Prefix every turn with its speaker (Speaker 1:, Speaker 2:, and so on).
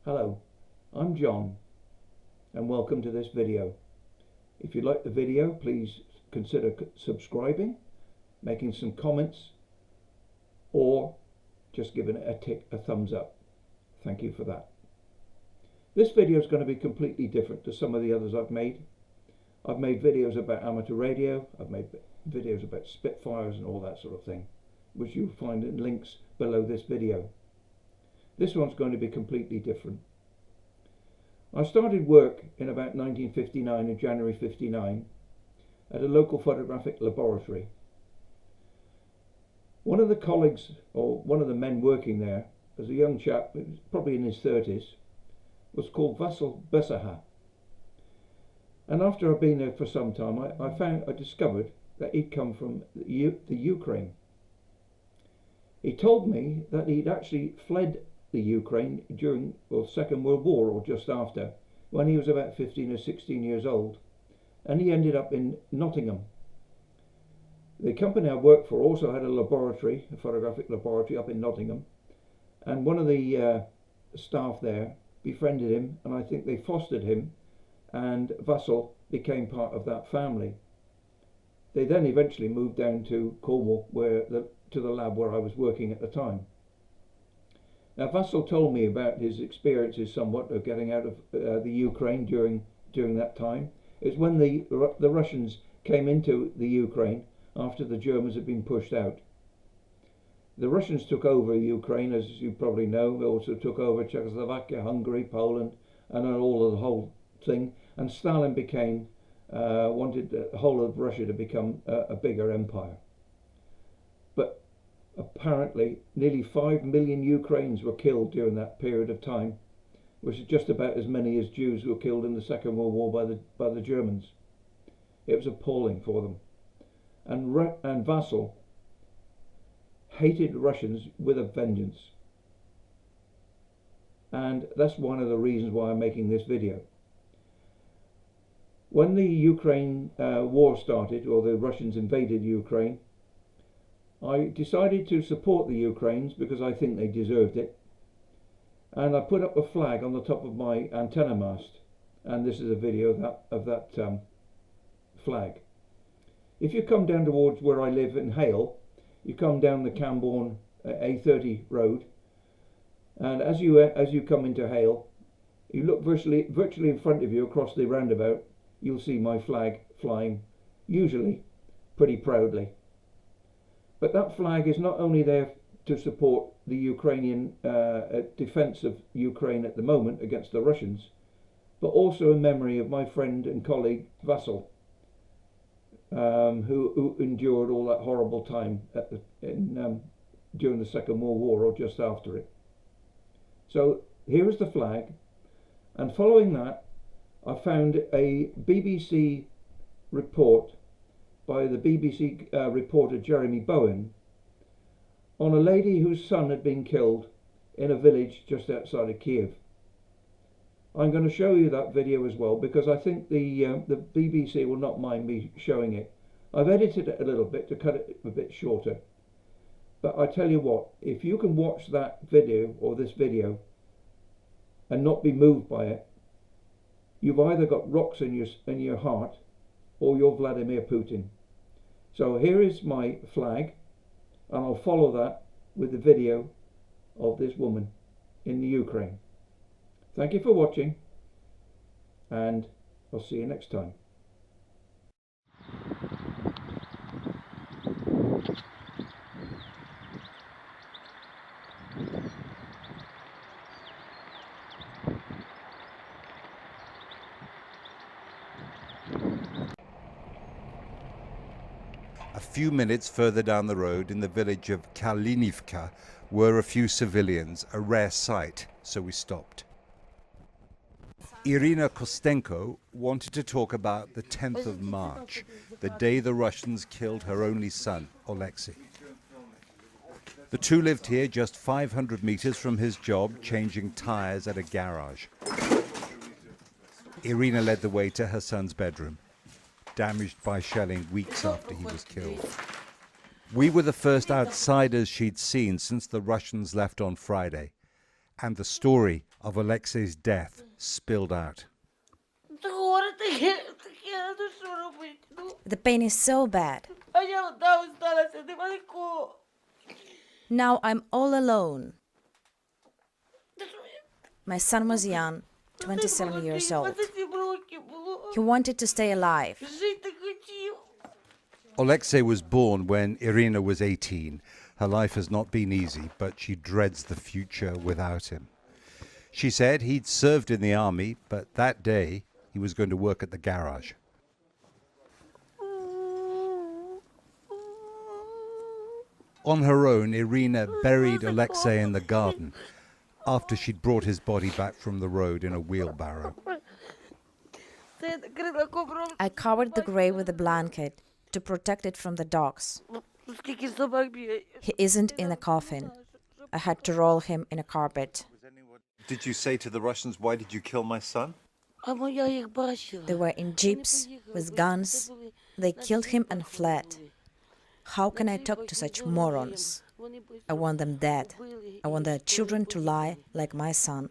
Speaker 1: Hello, I'm John and welcome to this video. If you like the video, please consider subscribing, making some comments, or just giving it a thumbs up. Thank you for that. This video is going to be completely different to some of the others I've made. I've made videos about amateur radio, I've made videos about Spitfires and all that sort of thing, which you'll find in links below this video. This one's going to be completely different. I started work in about 1959, in January 59, at a local photographic laboratory. One of the colleagues, or one of the men working there, as a young chap, probably in his 30s, was called Vasil Besaha. And after I'd been there for some time, I discovered that he'd come from the Ukraine. He told me that he'd actually fled the Ukraine during the Second World War, or just after, when he was about 15 or 16 years old, and he ended up in Nottingham. The company I worked for also had a laboratory, a photographic laboratory up in Nottingham, and one of the staff there befriended him, and I think they fostered him, and Vasil became part of that family. They then eventually moved down to Cornwall, to the lab where I was working at the time. Now, Vasil told me about his experiences somewhat of getting out of the Ukraine during that time. It's when the Russians came into the Ukraine after the Germans had been pushed out. The Russians took over Ukraine, as you probably know. They also took over Czechoslovakia, Hungary, Poland, and all of the whole thing. And Stalin wanted the whole of Russia to become a bigger empire. But apparently nearly 5 million Ukrainians were killed during that period of time, which is just about as many as Jews were killed in the Second World War by the Germans. It was appalling for them. And Vasil hated Russians with a vengeance. And that's one of the reasons why I'm making this video. When the Ukraine war started, or the Russians invaded Ukraine, I decided to support the Ukrainians because I think they deserved it. And I put up a flag on the top of my antenna mast. And this is a video of that flag. If you come down towards where I live in Hale, you come down the Camborne A30 road, and as you come into Hale, you look virtually in front of you across the roundabout, you'll see my flag flying, usually pretty proudly. But that flag is not only there to support the Ukrainian defense of Ukraine at the moment against the Russians, but also in memory of my friend and colleague Vasil, who endured all that horrible time during the Second World War, or just after it. So here is the flag, and following that I found a BBC report by the BBC reporter Jeremy Bowen on a lady whose son had been killed in a village just outside of Kiev. I'm going to show you that video as well, because I think the BBC will not mind me showing it. I've edited it a little bit to cut it a bit shorter. But I tell you what, if you can watch that video, or this video, and not be moved by it, you've either got rocks in your heart, or you're Vladimir Putin. So here is my flag, and I'll follow that with the video of this woman in the Ukraine. Thank you for watching, and I'll see you next time.
Speaker 2: A few minutes further down the road, in the village of Kalinivka, were a few civilians, a rare sight, so we stopped. Irina Kostenko wanted to talk about the 10th of March, the day the Russians killed her only son, Alexei. The two lived here just 500 meters from his job, changing tires at a garage. Irina led the way to her son's bedroom, damaged by shelling weeks after he was killed. We were the first outsiders she'd seen since the Russians left on Friday, and the story of Alexei's death spilled out.
Speaker 3: The pain is so bad. Now I'm all alone. My son was young, 27 years old. He wanted to stay alive.
Speaker 2: Alexei was born when Irina was 18. Her life has not been easy, but she dreads the future without him. She said he'd served in the army, but that day he was going to work at the garage. On her own, Irina buried Alexei in the garden after she'd brought his body back from the road in a wheelbarrow.
Speaker 3: I covered the grave with a blanket to protect it from the dogs. He isn't in a coffin. I had to roll him in a carpet.
Speaker 2: Did you say to the Russians, "Why did you kill my son"?
Speaker 3: They were in jeeps with guns. They killed him and fled. How can I talk to such morons? I want them dead. I want their children to lie like my son.